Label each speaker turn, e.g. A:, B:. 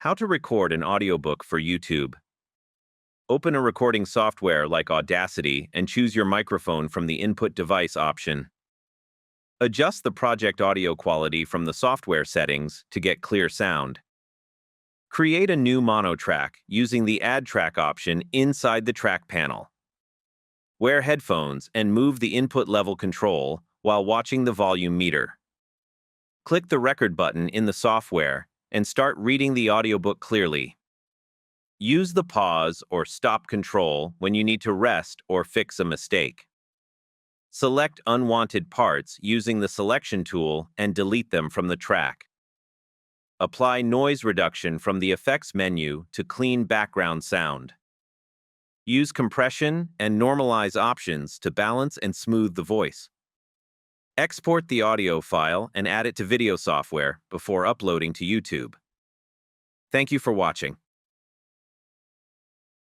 A: How to record an audiobook for YouTube. Open a recording software like Audacity and choose your microphone from the Input Device option. Adjust the project audio quality from the software settings to get clear sound. Create a new mono track using the Add Track option inside the track panel. Wear headphones and move the input level control while watching the volume meter. Click the record button in the software and start reading the audiobook clearly. Use the pause or stop control when you need to rest or fix a mistake. Select unwanted parts using the selection tool and delete them from the track. Apply noise reduction from the effects menu to clean background sound. Use compression and normalize options to balance and smooth the voice. Export the audio file and add it to video software before uploading to YouTube. Thank you for watching.